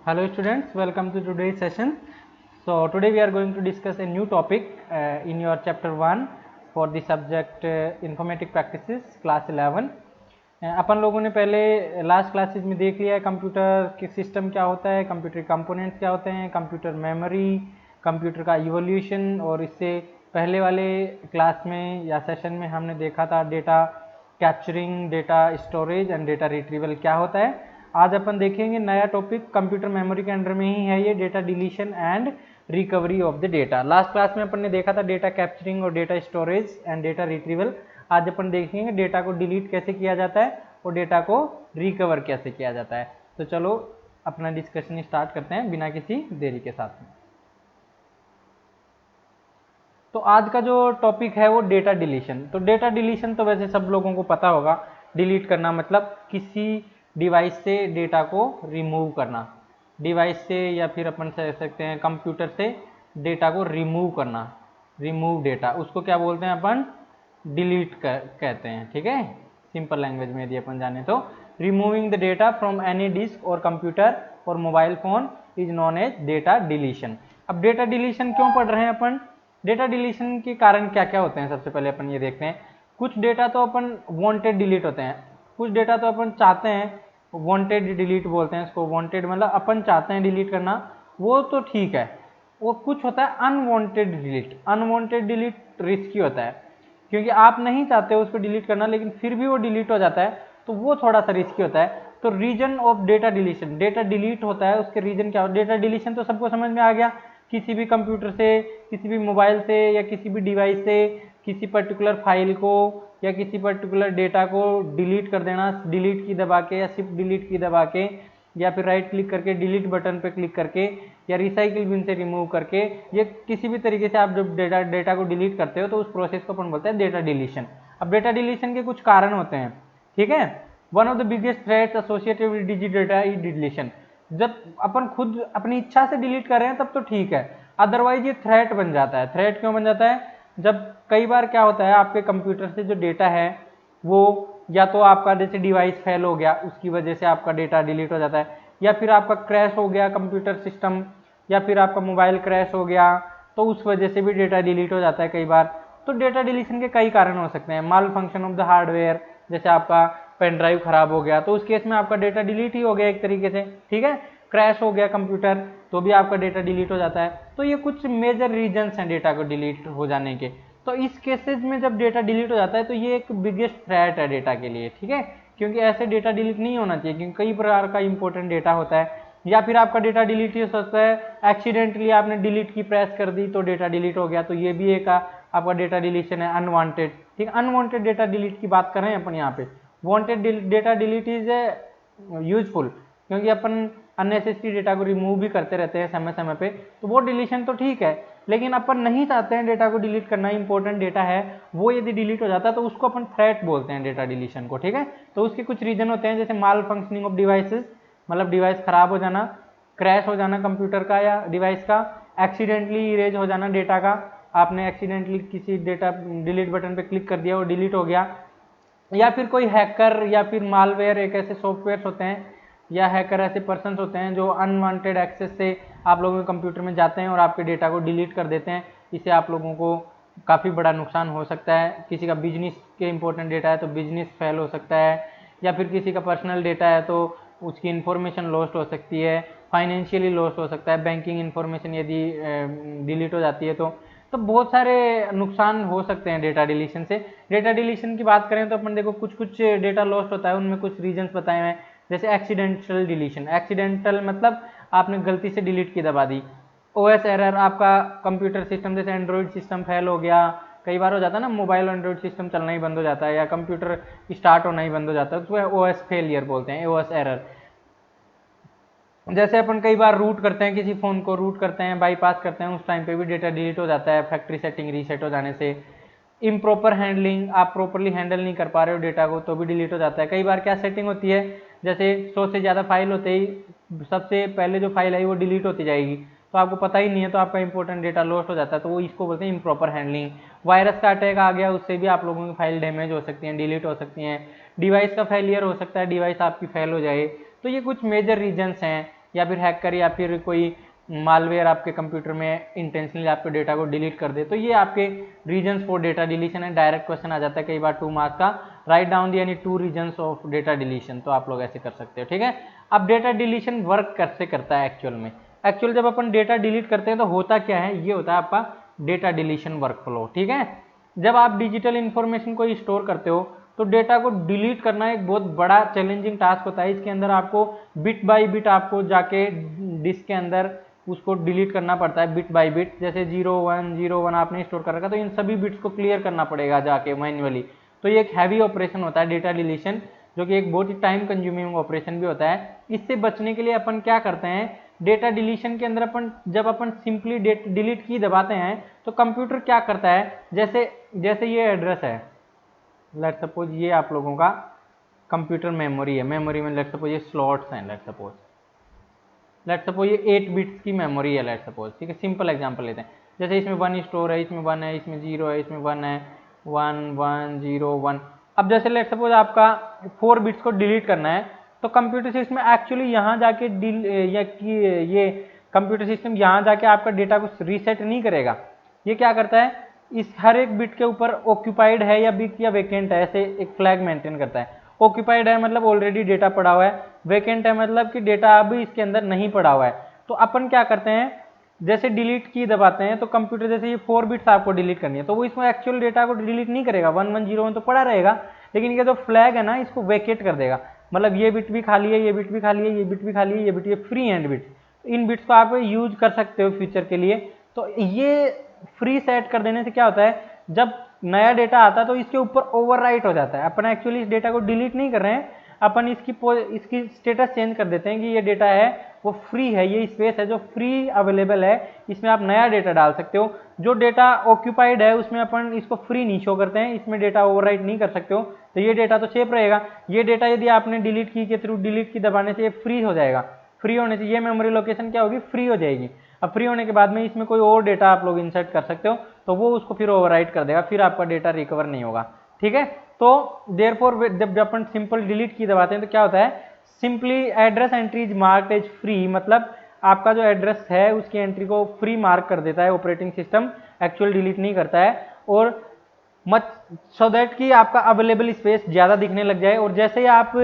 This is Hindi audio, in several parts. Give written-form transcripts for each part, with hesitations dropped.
Hello students, welcome to today's session. So today we are going to discuss a new topic in your chapter 1 for the subject informatic practices class 11. अपन लोगों ने पहले लास्ट क्लासेस में देख लिया है कंप्यूटर के सिस्टम क्या होता है, कंप्यूटर कंपोनेंट्स क्या होते हैं, कंप्यूटर मेमोरी, कंप्यूटर का इवोल्यूशन, और इससे पहले वाले क्लास में या सेशन में हमने देखा था data capturing, data storage and data retrieval क्या होता है। आज अपन देखेंगे नया टॉपिक, कंप्यूटर मेमोरी के अंडर में ही है ये, data deletion and recovery of the data. Last class में अपन ने देखा था डेटा कैप्चरिंग और data storage and data retrieval. आज अपन देखेंगे डेटा को डिलीट कैसे किया जाता है और डेटा को रिकवर कैसे किया जाता है। तो चलो अपना डिस्कशन स्टार्ट करते हैं बिना किसी देरी के साथ में। तो आज का जो टॉपिक है वो डेटा डिलीशन। तो डेटा डिलीशन तो वैसे सब लोगों को पता होगा, डिलीट करना मतलब किसी डिवाइस से डेटा को रिमूव करना, डिवाइस से या फिर अपन कह सकते हैं कंप्यूटर से डेटा को रिमूव करना, रिमूव डेटा, उसको क्या बोलते हैं अपन, डिलीट कहते हैं। ठीक है, सिंपल लैंग्वेज में यदि अपन जाने तो removing the data from any disk और कंप्यूटर और mobile phone is known as data deletion. अब डेटा डिलीशन क्यों पढ़ रहे हैं अपन, डेटा डिलीशन के कारण क्या क्या होते हैं, सबसे पहले अपन ये देखते हैं। कुछ डेटा तो अपन वांटेड डिलीट होते हैं, कुछ डेटा तो अपन चाहते हैं, वांटेड डिलीट बोलते हैं इसको। वांटेड मतलब अपन चाहते हैं डिलीट करना, वो तो ठीक है। वो कुछ होता है unwanted delete, unwanted delete risky होता है क्योंकि आप नहीं चाहते हो उसको डिलीट करना लेकिन फिर भी वो डिलीट हो जाता है, तो वो थोड़ा सा रिस्की होता है। तो reason of data deletion, data delete होता है उसके रीजन क्या होता है। डेटा डिलीशन तो सबको समझ में आ गया, किसी भी कंप्यूटर से, किसी भी मोबाइल से या किसी भी डिवाइस से किसी पर्टिकुलर फाइल को या किसी पर्टिकुलर डेटा को डिलीट कर देना, डिलीट की दबा के या शिफ्ट डिलीट की दबा के या फिर राइट क्लिक करके डिलीट बटन पे क्लिक करके या रिसाइकिल बिन से रिमूव करके, ये किसी भी तरीके से आप जब डेटा को डिलीट करते हो तो उस प्रोसेस को अपन बोलते हैं डेटा डिलीशन। अब डेटा डिलीशन के कुछ कारण होते हैं, ठीक है। One of the biggest threats associated with digital data is deletion. जब अपन खुद अपनी इच्छा से डिलीट कर रहे हैं तब तो ठीक है, अदरवाइज ये थ्रेट बन जाता है। थ्रेट क्यों बन जाता है, जब कई बार क्या होता है आपके कंप्यूटर से जो डेटा है वो या तो आपका जैसे डिवाइस फेल हो गया उसकी वजह से आपका डेटा डिलीट हो जाता है, या फिर आपका क्रैश हो गया कंप्यूटर सिस्टम, या फिर आपका मोबाइल क्रैश हो गया तो उस वजह से भी डेटा डिलीट हो जाता है कई बार। तो डेटा डिलीशन के कई कारण हो सकते हैं। माल फंक्शन ऑफ द हार्डवेयर, जैसे आपका पेन ड्राइव खराब हो गया तो उस केस में आपका डेटा डिलीट ही हो गया एक तरीके से, ठीक है। क्रैश हो गया कंप्यूटर तो भी आपका डेटा डिलीट हो जाता है। तो ये कुछ मेजर रीजंस हैं डेटा को डिलीट हो जाने के। तो इस केसेस में जब डेटा डिलीट हो जाता है तो ये एक बिगेस्ट थ्रेट है डेटा के लिए, ठीक है, क्योंकि ऐसे डेटा डिलीट नहीं होना चाहिए क्योंकि कई प्रकार का इंपॉर्टेंट डेटा होता है। या फिर आपका डेटा डिलीट हो सकता है एक्सीडेंटली आपने डिलीट की प्रेस कर दी तो डेटा डिलीट हो गया, तो ये भी एक आपका डेटा डिलीशन है, अनवांटेड। ठीक, अनवांटेड डेटा डिलीट की बात कर रहे हैं अपन यहाँ पे। Wanted data delete is useful क्योंकि अपन अननेसेसरी डेटा को रिमूव भी करते रहते हैं समय समय पे, तो वो डिलीशन तो ठीक है। लेकिन अपन नहीं चाहते हैं डेटा को डिलीट करना, इंपॉर्टेंट डेटा है वो यदि डिलीट हो जाता है तो उसको अपन थ्रेट बोलते हैं डेटा डिलीशन को, ठीक है। तो उसके कुछ रीजन होते हैं, जैसे माल फंक्शनिंग ऑफ डिवाइसेस, मतलब डिवाइस खराब हो जाना, क्रैश हो जाना कंप्यूटर का या डिवाइस का, एक्सीडेंटली इरेज हो जाना डेटा का, आपने एक्सीडेंटली किसी डेटा डिलीट बटन पे क्लिक कर दिया वो डिलीट हो गया, या फिर कोई हैकर या फिर मालवेयर, एक ऐसे सॉफ्टवेयर होते हैं या हैकर ऐसे पर्सन्स होते हैं जो अनवांटेड एक्सेस से आप लोगों के कंप्यूटर में जाते हैं और आपके डेटा को डिलीट कर देते हैं। इससे आप लोगों को काफ़ी बड़ा नुकसान हो सकता है। किसी का बिजनेस के इंपॉर्टेंट डेटा है तो बिजनेस फेल हो सकता है, या फिर किसी का पर्सनल डेटा है तो उसकी इन्फॉर्मेशन लॉस्ट हो सकती है, फाइनेंशियली लॉस्ट हो सकता है, बैंकिंग इन्फॉर्मेशन यदि डिलीट हो जाती है तो बहुत सारे नुकसान हो सकते हैं डेटा डिलीशन से। डेटा डिलीशन की बात करें तो अपन देखो कुछ कुछ डेटा लॉस्ट होता है, उनमें कुछ रीजंस बताए हुए हैं, जैसे एक्सीडेंटल डिलीशन। एक्सीडेंटल मतलब आपने गलती से डिलीट की दबा दी। ओएस एरर, आपका कंप्यूटर सिस्टम जैसे एंड्रॉइड सिस्टम फेल हो गया, कई बार हो जाता है ना, मोबाइल एंड्रॉइड सिस्टम चलना ही बंद हो जाता है या कंप्यूटर स्टार्ट होना ही बंद हो जाता है, तो ओएस फेलियर बोलते हैं, ओएस एरर। जैसे अपन कई बार रूट करते हैं, किसी फ़ोन को रूट करते हैं, बाईपास करते हैं, उस टाइम पे भी डेटा डिलीट हो जाता है फैक्ट्री सेटिंग रीसेट हो जाने से। इम्प्रॉपर हैंडलिंग, आप प्रॉपरली हैंडल नहीं कर पा रहे हो डेटा को तो भी डिलीट हो जाता है। कई बार क्या सेटिंग होती है, जैसे 100 से ज़्यादा फाइल होते ही सबसे पहले जो फाइल आई वो डिलीट होती जाएगी तो आपको पता ही नहीं है, तो आपका इंपॉर्टेंट डेटा लॉस्ट हो जाता है, तो वो इसको बोलते हैं इम्प्रॉपर हैंडलिंग। वायरस का अटैक आ गया, उससे भी आप लोगों की फाइल डैमेज हो सकती हैं, डिलीट हो सकती हैं। डिवाइस का फेलियर हो सकता है, डिवाइस आपकी फेल हो जाए। तो ये कुछ मेजर रीजंस हैं या फिर हैकर या फिर कोई मालवेयर आपके कंप्यूटर में इंटेंशनली आपके डेटा को डिलीट कर दे। तो ये आपके रीजन्स फॉर डेटा डिलीशन है। डायरेक्ट क्वेश्चन आ जाता है कई बार 2 मार्क्स का, write down the any 2 reasons of data deletion. तो आप लोग ऐसे कर सकते हो, ठीक है। अब डेटा डिलीशन वर्क कैसे करता है एक्चुअल में। एक्चुअल जब अपन डेटा डिलीट करते हैं तो होता क्या है, ये होता है आपका डेटा डिलीशन वर्कफ्लो, ठीक है। जब आप डिजिटल इंफॉर्मेशन को स्टोर करते हो तो डेटा को डिलीट करना एक बहुत बड़ा चैलेंजिंग टास्क होता है। इसके अंदर आपको बिट बाय बिट आपको जाके डिस्क के अंदर उसको डिलीट करना पड़ता है, बिट बाय बिट। जैसे 0101 आपने स्टोर कर रखा तो इन सभी बिट्स को क्लियर करना पड़ेगा जाके मैन्युअली। तो ये एक हैवी ऑपरेशन होता है डेटा डिलीशन, जो कि एक बहुत ही टाइम कंज्यूमिंग ऑपरेशन भी होता है। इससे बचने के लिए अपन क्या करते हैं, डेटा डिलीशन के अंदर अपन जब अपन सिंपली डिलीट की दबाते हैं तो कंप्यूटर क्या करता है, जैसे ये एड्रेस है, लेट सपोज ये आप लोगों का कंप्यूटर मेमोरी है, मेमोरी में लेट सपोज ये स्लॉट्स हैं, लेट सपोज ये 8 बिट्स की मेमोरी है, लेट सपोज, ठीक है। सिंपल एग्जांपल लेते हैं, जैसे इसमें 1 स्टोर है, इसमें 1 है, इसमें 0 है, इसमें 1 है, 1 1 0 1। अब जैसे लेट सपोज आपका 4 बिट्स को डिलीट करना है तो कंप्यूटर सिस्टम एक्चुअली यहाँ जाके ये कंप्यूटर सिस्टम यहाँ जाके आपका डेटा को रीसेट नहीं करेगा। ये क्या करता है, इस हर एक बिट के ऊपर ऑक्यूपाइड है या बिट या वेकेंट है ऐसे एक फ्लैग मेंटेन करता है। ऑक्यूपाइड है मतलब ऑलरेडी डेटा पड़ा हुआ है, वेकेंट है मतलब कि डेटा अभी इसके अंदर नहीं पड़ा हुआ है। तो अपन क्या करते हैं, जैसे डिलीट की दबाते हैं तो कंप्यूटर जैसे ये 4 बिट्स आपको डिलीट करनी है तो वो इसमें एक्चुअल डेटा को डिलीट नहीं करेगा, 1101 तो पड़ा रहेगा, लेकिन ये जो फ्लैग है ना इसको वेकेट कर देगा। मतलब ये बिट भी खाली है, ये बिट भी खाली है, ये बिट भी खाली है, ये बिट, ये फ्री हैंड बिट्स। इन बिट्स को आप यूज कर सकते हो फ्यूचर के लिए। तो ये फ्री सेट कर देने से क्या होता है, जब नया डेटा आता है तो इसके ऊपर ओवरराइट हो जाता है। अपन एक्चुअली इस डेटा को डिलीट नहीं कर रहे हैं, अपन इसकी स्टेटस चेंज कर देते हैं कि ये डेटा है वो फ्री है, ये स्पेस है जो फ्री अवेलेबल है, इसमें आप नया डेटा डाल सकते हो। जो डेटा ऑक्यूपाइड है उसमें अपन इसको फ्री नहीं शो करते हैं, इसमें डेटा ओवरराइट नहीं कर सकते हो, तो ये डेटा तो सेफ रहेगा। ये डेटा यदि आपने डिलीट की के थ्रू डिलीट की दबाने से ये फ्री हो जाएगा। फ्री होने से ये मेमोरी लोकेशन क्या होगी, फ्री हो जाएगी। अब फ्री होने के बाद में इसमें कोई और डेटा आप लोग इंसर्ट कर सकते हो तो वो उसको फिर ओवरराइट कर देगा, फिर आपका डेटा रिकवर नहीं होगा, ठीक है। तो देयरफॉर जब अपन सिंपल डिलीट की दबाते हैं तो क्या होता है, simply address entry is marked as free, मतलब आपका जो एड्रेस है उसकी एंट्री को फ्री मार्क कर देता है ऑपरेटिंग सिस्टम, एक्चुअल डिलीट नहीं करता है। और मच सो दैट कि आपका अवेलेबल स्पेस ज़्यादा दिखने लग जाए। और जैसे ही आप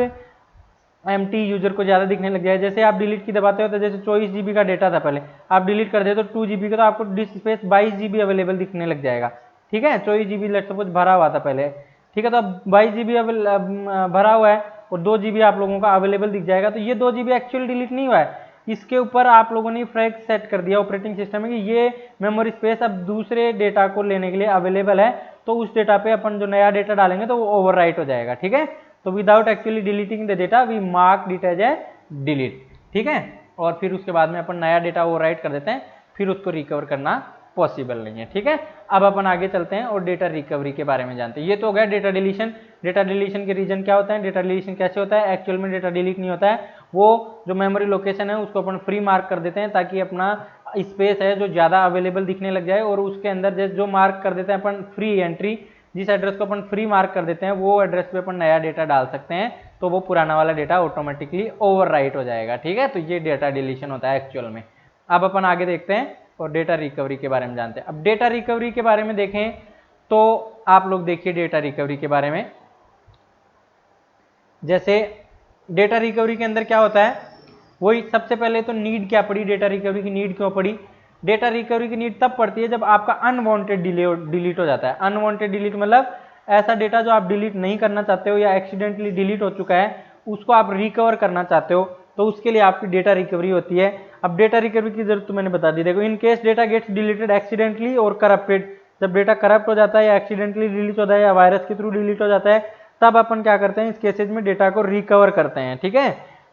एम्प्टी यूजर को ज़्यादा दिखने लग जाए, जैसे आप डिलीट की दबाते हो तो जैसे 24 GB का डेटा था पहले, आप डिलीट कर दे तो 2 GB का, तो आपको डिस्क स्पेस 22 GB अवेलेबल दिखने लग जाएगा, ठीक है। 24 GB लेट सपोज भरा हुआ था पहले, ठीक है, तो अब 22 GB भरा हुआ है और 2 GB आप लोगों का अवेलेबल दिख जाएगा। तो ये 2 GB एक्चुअल डिलीट नहीं हुआ है, इसके ऊपर आप लोगों ने फ्लैग सेट कर दिया ऑपरेटिंग सिस्टम में कि ये मेमोरी स्पेस अब दूसरे डेटा को लेने के लिए अवेलेबल है, तो उस डेटा पे अपन जो नया डेटा डालेंगे तो वो ओवरराइट हो जाएगा, ठीक है। तो without actually deleting the data we mark it as a delete, ठीक है। और फिर उसके बाद में अपन नया डेटा ओवरराइट कर देते हैं, फिर उसको रिकवर करना पॉसिबल नहीं है, ठीक है। अब अपन आगे चलते हैं और डेटा रिकवरी के बारे में जानते हैं। ये तो हो गया डेटा डिलीशन। डेटा डिलीशन के रीजन क्या होता है, डेटा डिलीशन कैसे होता है, एक्चुअल में डेटा डिलीट नहीं होता है, वो जो मेमोरी लोकेशन है उसको अपन फ्री मार्क कर देते हैं ताकि अपना स्पेस है जो ज़्यादा अवेलेबल दिखने लग जाए, और उसके अंदर जो मार्क कर देते हैं अपन फ्री एंट्री, जिस एड्रेस को अपन फ्री मार्क कर देते हैं वो एड्रेस पे अपन नया डेटा डाल सकते हैं, तो वो पुराना वाला डेटा ऑटोमेटिकली ओवरराइट हो जाएगा, ठीक है। तो ये डेटा डिलीशन होता है एक्चुअल में। अब अपन आगे देखते हैं और डेटा रिकवरी के बारे में जानते हैं। अब डेटा रिकवरी के बारे में देखें तो आप लोग देखिए डेटा रिकवरी के बारे में, जैसे डेटा रिकवरी के अंदर क्या होता है, वही सबसे पहले तो नीड क्या पड़ी, डेटा रिकवरी की नीड क्यों पड़ी। डेटा रिकवरी की नीड तब पड़ती है जब आपका अनवांटेड डिलीट हो जाता है। अनवांटेड डिलीट मतलब ऐसा डेटा जो आप डिलीट नहीं करना चाहते हो या एक्सीडेंटली डिलीट हो चुका है उसको आप रिकवर करना चाहते हो, तो उसके लिए आपकी डेटा रिकवरी होती है। अब डेटा रिकवरी की जरूरत तो मैंने बता दी, देखो in case data gets deleted accidentally और करप्टेड, जब डेटा करप्ट हो जाता है या एक्सीडेंटली डिलीट हो जाता है या वायरस के थ्रू डिलीट हो जाता है तब अपन क्या करते हैं, इस केसेज में डेटा को रिकवर करते हैं, ठीक है।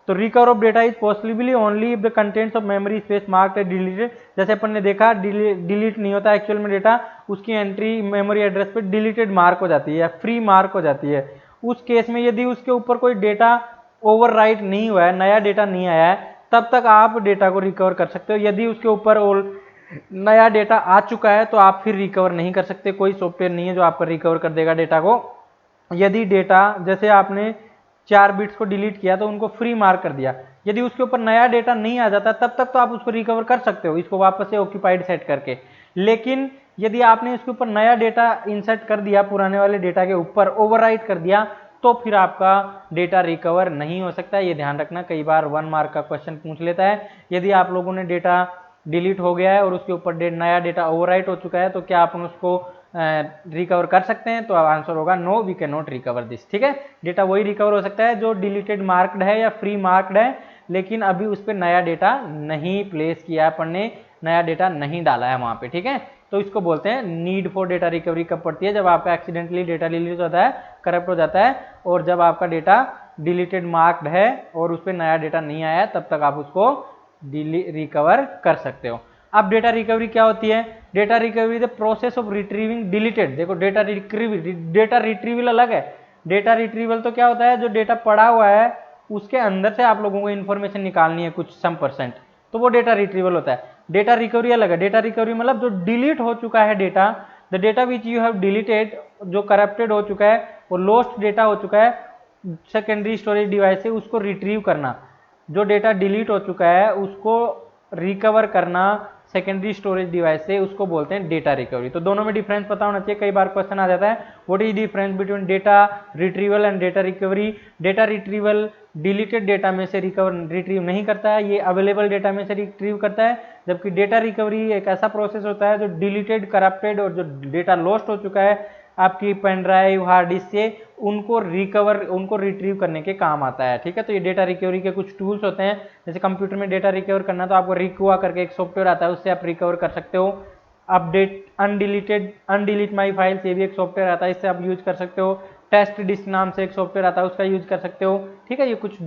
तो recover of data is possibly only if the contents of memory space marked as deleted. जैसे अपन ने देखा डिलीट नहीं होता एक्चुअल में डेटा, उसकी एंट्री मेमोरी एड्रेस पे डिलीटेड मार्क हो जाती है या फ्री मार्क हो जाती है। उस केस में यदि उसके ऊपर कोई डेटा ओवरराइट नहीं हुआ है, नया डेटा नहीं आया है, तब तक आप डेटा को रिकवर कर सकते हो। यदि उसके ऊपर नया डेटा आ चुका है तो आप फिर रिकवर नहीं कर सकते, कोई सॉफ्टवेयर नहीं है जो आपका रिकवर कर देगा डेटा को। यदि डेटा जैसे आपने 4 बिट्स को डिलीट किया तो उनको फ्री मार्क कर दिया, यदि उसके ऊपर नया डेटा नहीं आ जाता तब तक तो आप उसको रिकवर कर सकते हो, इसको वापस से ऑक्यूपाइड सेट करके। लेकिन यदि आपने इसके ऊपर नया डेटा इंसर्ट कर दिया, पुराने वाले डेटा के ऊपर ओवरराइट कर दिया, तो फिर आपका डेटा रिकवर नहीं हो सकता। ये ध्यान रखना, कई बार 1 मार्क का क्वेश्चन पूछ लेता है। यदि आप लोगों ने डेटा डिलीट हो गया है और उसके ऊपर नया डेटा ओवरराइट हो चुका है, तो क्या आप उसको रिकवर कर सकते हैं? तो आंसर होगा no, we can not recover this. ठीक है, डेटा वही रिकवर हो सकता है जो डिलीटेड मार्क्ड है या फ्री मार्क्ड है, लेकिन अभी उस पर नया डेटा नहीं प्लेस किया है अपन ने, नया डेटा नहीं डाला है वहां पे। ठीक है, तो इसको बोलते हैं नीड फॉर डेटा रिकवरी। कब पड़ती है? जब आपका एक्सीडेंटली डेटा डिलीट होता है, करप्ट हो जाता है, और जब आपका डेटा डिलीटेड मार्क्ड है और उस पर नया डेटा नहीं आया, तब तक आप उसको रिकवर कर सकते हो। अब डेटा रिकवरी क्या होती है? Data recovery the process of retrieving deleted. देखो, डेटा रिट्रीवल अलग है। डेटा रिट्रीवल तो क्या होता है, जो डेटा पड़ा हुआ है उसके अंदर से आप लोगों को इन्फॉर्मेशन निकालनी है कुछ सम %, तो वो डेटा रिट्रीवल होता है। डेटा रिकवरी अलग है। डेटा रिकवरी मतलब जो डिलीट हो चुका है data, the data which you have deleted, जो करप्टेड हो चुका है, वो लॉस्ट डेटा हो चुका है, सेकेंडरी स्टोरेज डिवाइस से उसको रिट्रीव करना। जो डेटा डिलीट हो चुका है उसको रिकवर करना सेकेंडरी स्टोरेज डिवाइस से, उसको बोलते हैं डेटा रिकवरी। तो दोनों में डिफरेंस पता होना चाहिए, कई बार क्वेश्चन आ जाता है what is difference between data retrieval and data recovery. Data retrieval deleted data में से रिट्रीव नहीं करता है, ये अवेलेबल डेटा में से रिट्रीव करता है, जबकि डेटा रिकवरी एक ऐसा प्रोसेस होता है जो डिलीटेड, करप्टेड और जो डेटा लॉस्ट हो चुका है आपकी पेन ड्राइव, हार्ड डिस्क से, उनको रिट्रीव करने के काम आता है। ठीक है, तो ये डेटा रिकवरी के कुछ टूल्स होते हैं। जैसे कंप्यूटर में डेटा रिकवर करना, तो आपको रिक्वा करके एक सॉफ्टवेयर आता है, उससे आप रिकवर कर सकते हो। अपडेट अनडिलीट माई फाइल्स, ये भी एक सॉफ्टवेयर आता है, इससे आप यूज कर सकते हो। टेस्ट डिस्क नाम से एक सॉफ्टवेयर आता है, उसका यूज कर सकते हो। ठीक है, ये कुछ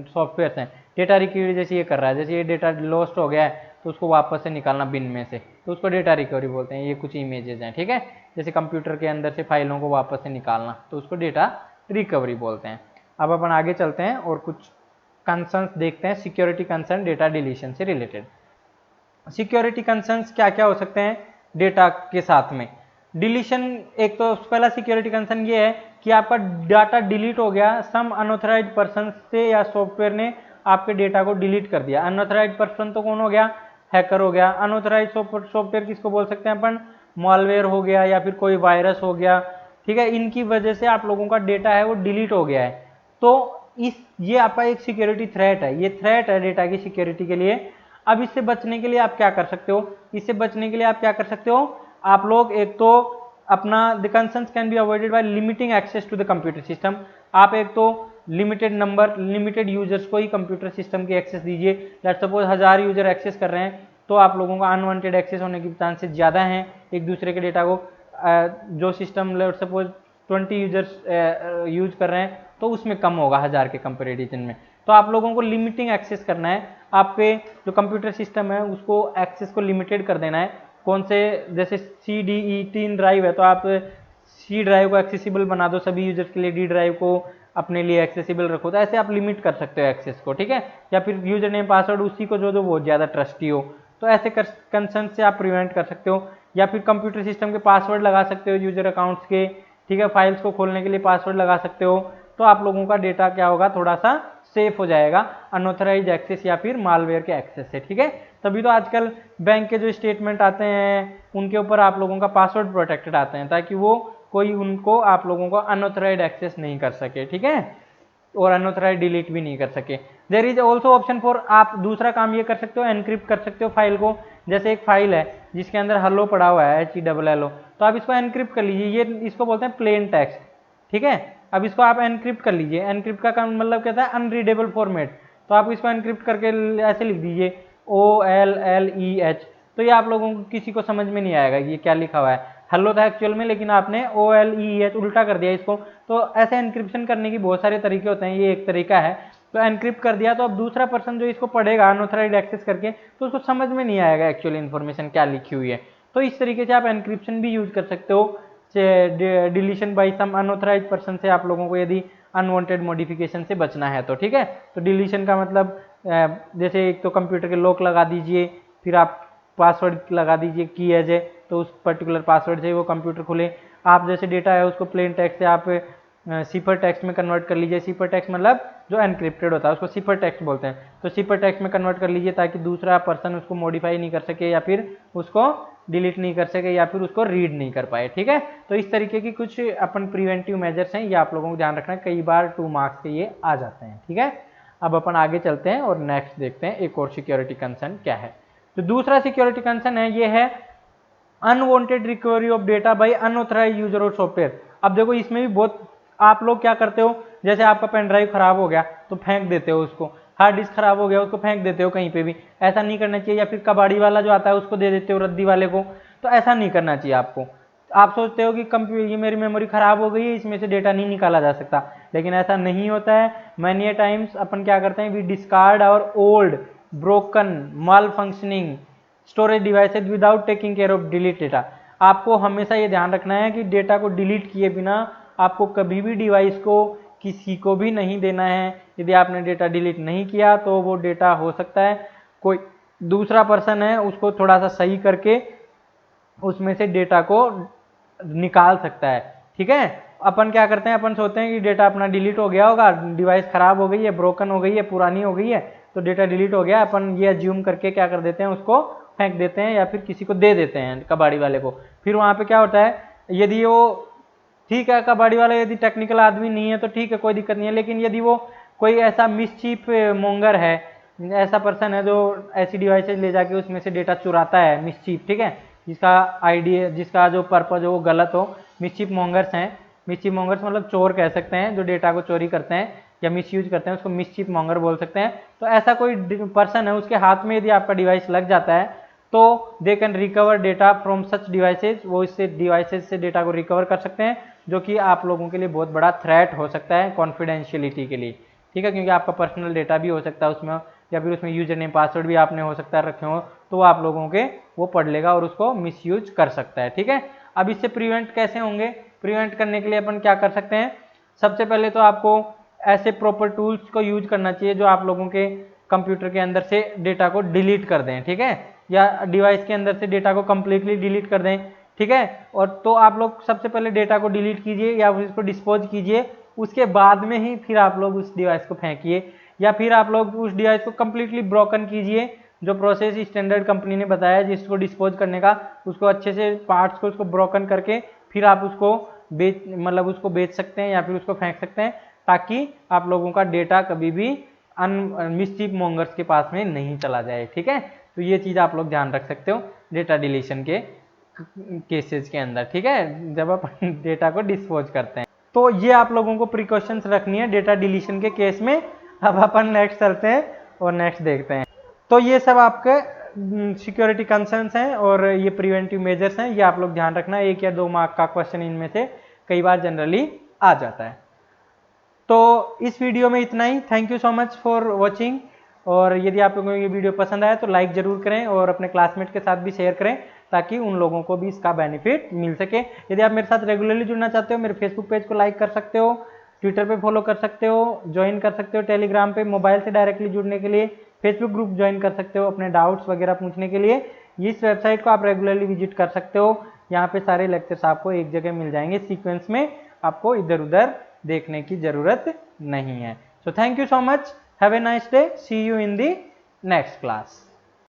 सॉफ्टवेयर हैं। डेटा रिकवरी जैसे ये कर रहा है, जैसे ये डेटा लॉस्ट हो गया है तो उसको वापस से निकालना बिन में से, तो उसको डेटा रिकवरी बोलते हैं। ये कुछ इमेजेस हैं। ठीक है, जैसे कंप्यूटर के अंदर से फाइलों को वापस से निकालना, तो उसको डेटा रिकवरी बोलते हैं। अब अपन आगे चलते हैं और कुछ कंसर्न्स देखते हैं, सिक्योरिटी कंसर्न डेटा डिलीशन से रिलेटेड। सिक्योरिटी कंसर्न्स क्या क्या हो सकते हैं डेटा के साथ में? डिलीशन, एक तो पहला सिक्योरिटी कंसर्न ये है कि आपका डाटा डिलीट हो गया, सम अनऑथराइज्ड पर्सन से या सॉफ्टवेयर ने आपके डेटा को डिलीट कर दिया। अनऑथराइज्ड पर्सन तो कौन हो गया? हैकर हो गया। अनऑथराइज्ड सॉफ्टवेयर किसको बोल सकते हैं अपन? मॉलवेयर हो गया या फिर कोई वायरस हो गया। ठीक है, इनकी वजह से आप लोगों का डेटा है वो डिलीट हो गया है, तो ये आपका एक सिक्योरिटी थ्रेट है, ये थ्रेट है डेटा की सिक्योरिटी के लिए। अब इससे बचने के लिए आप क्या कर सकते हो? इससे बचने के लिए आप क्या कर सकते हो? आप लोग एक तो अपना the concerns can be avoided by limiting access to the computer system. आप एक तो लिमिटेड यूजर्स को ही कंप्यूटर सिस्टम की एक्सेस दीजिए। लेट्स सपोज 1000 यूजर एक्सेस कर रहे हैं, तो आप लोगों का अनवांटेड एक्सेस होने की चांसेस ज़्यादा हैं एक दूसरे के डेटा को। जो system let's suppose 20 users use कर रहे हैं, तो उसमें कम होगा 1000 के कंपेरिजन में। तो आप लोगों को लिमिटिंग एक्सेस करना है, आपके जो कंप्यूटर सिस्टम है उसको एक्सेस को लिमिटेड कर देना है। कौन से? जैसे CDE 3 ड्राइव है, तो आप C ड्राइव को एक्सेसिबल बना दो सभी यूजर्स के लिए, D ड्राइव को अपने लिए एक्सेसिबल रखो। तो ऐसे आप लिमिट कर सकते हो एक्सेस को। ठीक है, या फिर यूजर नेम पासवर्ड उसी को जो बहुत ज़्यादा ट्रस्टी हो, तो ऐसे कंसर्न से आप प्रिवेंट कर सकते हो। या फिर कंप्यूटर सिस्टम के पासवर्ड लगा सकते हो यूजर अकाउंट्स के। ठीक है, फाइल्स को खोलने के लिए पासवर्ड लगा सकते हो, तो आप लोगों का डेटा क्या होगा, थोड़ा सा सेफ हो जाएगा अनऑथराइज्ड एक्सेस या फिर मालवेयर के एक्सेस से। ठीक है, तभी तो आजकल बैंक के जो स्टेटमेंट आते हैं उनके ऊपर आप लोगों का पासवर्ड प्रोटेक्टेड आते हैं, ताकि वो कोई उनको आप लोगों को अनऑथराइज्ड एक्सेस नहीं कर सके। ठीक है, और अनऑथराइज्ड डिलीट भी नहीं कर सके। There is also option for, आप दूसरा काम ये कर सकते हो, एनक्रिप्ट कर सकते हो फाइल को। जैसे एक फाइल है जिसके अंदर हेलो पड़ा हुआ है, HELLO, तो आप इसको एनक्रिप्ट कर लीजिए। ये इसको बोलते हैं प्लेन टेक्स्ट। ठीक है, अब इसको आप एनक्रिप्ट कर लीजिए। एनक्रिप्ट का काम मतलब क्या है? Unreadable format. तो आप इसको एनक्रिप्ट करके ऐसे लिख दीजिए OLLEH, तो ये आप लोगों को किसी को समझ में नहीं आएगा ये क्या लिखा हुआ है। हेलो था एक्चुअल में, लेकिन आपने OLEH उल्टा कर दिया इसको। तो ऐसे एनक्रिप्शन करने की बहुत सारे तरीके होते हैं, ये एक तरीका है। तो एनक्रिप्ट कर दिया, तो अब दूसरा पर्सन जो इसको पढ़ेगा अनऑथराइज्ड एक्सेस करके, तो उसको समझ में नहीं आएगा एक्चुअल इन्फॉर्मेशन क्या लिखी हुई है। तो इस तरीके से आप एनक्रिप्शन भी यूज कर सकते हो। डिलीशन बाय सम अनऑथराइज्ड पर्सन से आप लोगों को यदि अनवांटेड मॉडिफिकेशन से बचना है तो। ठीक है, तो डिलीशन का मतलब जैसे एक तो कंप्यूटर के लॉक लगा दीजिए, फिर आप पासवर्ड लगा दीजिए की है, तो उस पर्टिकुलर पासवर्ड से वो कंप्यूटर खुले। आप जैसे डेटा है उसको प्लेन टेक्स्ट से आप सिपर टेक्स्ट में कन्वर्ट कर लीजिए। सिपर टेक्स्ट मतलब जो एनक्रिप्टेड होता है उसको सिपर टेक्स्ट बोलते हैं। तो सिपर टेक्स्ट में कन्वर्ट कर लीजिए ताकि दूसरा पर्सन उसको मॉडिफाई नहीं कर सके या फिर उसको डिलीट नहीं कर सके या फिर उसको रीड नहीं कर पाए, ठीक है। तो इस तरीके की कुछ अपन प्रिवेंटिव मेजर्स हैं, ये आप लोगों को ध्यान रखना है, कई बार 2 मार्क्स के ये आ जाते हैं, ठीक है। अब अपन आगे चलते हैं और नेक्स्ट देखते हैं एक और सिक्योरिटी कंसर्न क्या है। तो दूसरा सिक्योरिटी कंसर्न है, ये है unwanted recovery of data by unauthorized user और सॉफ्टवेयर। अब देखो इसमें भी बहुत आप लोग क्या करते हो, जैसे आपका पेन ड्राइव खराब हो गया तो फेंक देते हो उसको, हार्ड डिस्क खराब हो गया उसको फेंक देते हो कहीं पे भी, ऐसा नहीं करना चाहिए। या फिर कबाड़ी वाला जो आता है उसको दे देते हो रद्दी वाले को, तो ऐसा नहीं करना चाहिए आपको। आप सोचते हो कि कंप्यूटर ये मेरी मेमोरी खराब हो गई है, इसमें से डेटा नहीं निकाला जा सकता, लेकिन ऐसा नहीं होता है। मैनी टाइम्स अपन क्या करते हैं, we discard our old broken malfunctioning storage devices without taking care of delete data. आपको हमेशा ये ध्यान रखना है कि डेटा को डिलीट किए बिना आपको कभी भी डिवाइस को किसी को भी नहीं देना है। यदि आपने डेटा डिलीट नहीं किया तो वो डेटा हो सकता है कोई दूसरा पर्सन है उसको थोड़ा सा सही करके उसमें से डेटा को निकाल सकता है, ठीक है। अपन क्या करते हैं, अपन सोचते हैं कि डेटा अपना डिलीट हो गया होगा, डिवाइस खराब हो गई है, ब्रोकन हो गई है, पुरानी हो गई है, तो डेटा डिलीट हो गया, अपन ये अज्यूम करके क्या कर देते हैं, उसको फेंक देते हैं या फिर किसी को दे देते हैं कबाड़ी वाले को। फिर वहां पे क्या होता है, यदि वो ठीक है कबाड़ी वाला यदि टेक्निकल आदमी नहीं है तो ठीक है कोई दिक्कत नहीं है, लेकिन यदि वो कोई ऐसा मिसचीफ मोंगर है, ऐसा पर्सन है जो ऐसी डिवाइसेज ले जाके उसमें से डेटा चुराता है मिसचीफ, ठीक है, जिसका आईडी जिसका जो पर्पज हो वो गलत हो, मिसचीफ मोंगर्स हैं। मिसचीफ मोंगर्स मतलब चोर कह सकते हैं, जो डेटा को चोरी करते हैं या मिसयूज करते हैं उसको मिसचीफ मोंगर बोल सकते हैं। तो ऐसा कोई पर्सन है उसके हाथ में यदि आपका डिवाइस लग जाता है तो they can recover data from such devices, वो इससे डिवाइसेज से डेटा को रिकवर कर सकते हैं, जो कि आप लोगों के लिए बहुत बड़ा थ्रेट हो सकता है कॉन्फिडेंशियलिटी के लिए, ठीक है, क्योंकि आपका पर्सनल डेटा भी हो सकता है उसमें, या फिर उसमें यूजर नेम पासवर्ड भी आपने हो सकता है रखे हो, तो आप लोगों के वो पढ़ लेगा और उसको मिसयूज कर सकता है, ठीक है। अब इससे प्रिवेंट कैसे होंगे, प्रिवेंट करने के लिए अपन क्या कर सकते हैं, सबसे पहले तो आपको ऐसे प्रॉपर टूल्स को यूज करना चाहिए जो आप लोगों के कंप्यूटर के अंदर से डेटा को डिलीट कर दें, ठीक है, या डिवाइस के अंदर से डेटा को कंप्लीटली डिलीट कर दें, ठीक है। और तो आप लोग सबसे पहले डेटा को डिलीट कीजिए या उसको डिस्पोज कीजिए, उसके बाद में ही फिर आप लोग उस डिवाइस को फेंकिए, या फिर आप लोग उस डिवाइस को कंप्लीटली ब्रोकन कीजिए, जो प्रोसेस स्टैंडर्ड कंपनी ने बताया जिसको डिस्पोज करने का, उसको अच्छे से पार्ट्स को उसको ब्रोकन करके फिर आप उसको उसको बेच सकते हैं या फिर उसको फेंक सकते हैं, ताकि आप लोगों का डेटा कभी भी मिसचीफ मोंगर्स के पास में नहीं चला जाए, ठीक है। तो ये चीज़ आप लोग ध्यान रख सकते हो डेटा डिलीशन के केसेस के अंदर, ठीक है, जब आप डेटा को डिस्पोज करते हैं। तो ये आप लोगों को प्रिकॉशंस रखनी है डेटा डिलीशन के केस में। अब अपन नेक्स्ट चलते हैं और नेक्स्ट देखते हैं। तो ये सब आपके सिक्योरिटी कंसर्न्स हैं और ये प्रिवेंटिव मेजर्स हैं, ये आप लोग ध्यान रखना, 1 या 2 मार्क का क्वेश्चन इनमें से कई बार जनरली आ जाता है। तो इस वीडियो में इतना ही, thank you so much for watching. और यदि आप लोगों को ये वीडियो पसंद आया तो लाइक जरूर करें और अपने क्लासमेट के साथ भी शेयर करें, ताकि उन लोगों को भी इसका बेनिफिट मिल सके। यदि आप मेरे साथ रेगुलरली जुड़ना चाहते हो, मेरे फेसबुक पेज को लाइक कर सकते हो, ट्विटर पे फॉलो कर सकते हो, ज्वाइन कर सकते हो टेलीग्राम पे मोबाइल से डायरेक्टली जुड़ने के लिए, फेसबुक ग्रुप ज्वाइन कर सकते हो अपने डाउट्स वगैरह पूछने के लिए। इस वेबसाइट को आप रेगुलरली विजिट कर सकते हो, यहाँ पे सारे लेक्चर्स आपको एक जगह मिल जाएंगे सीक्वेंस में, आपको इधर उधर देखने की जरूरत नहीं है। So thank you so much, have a nice day, see you in the next class.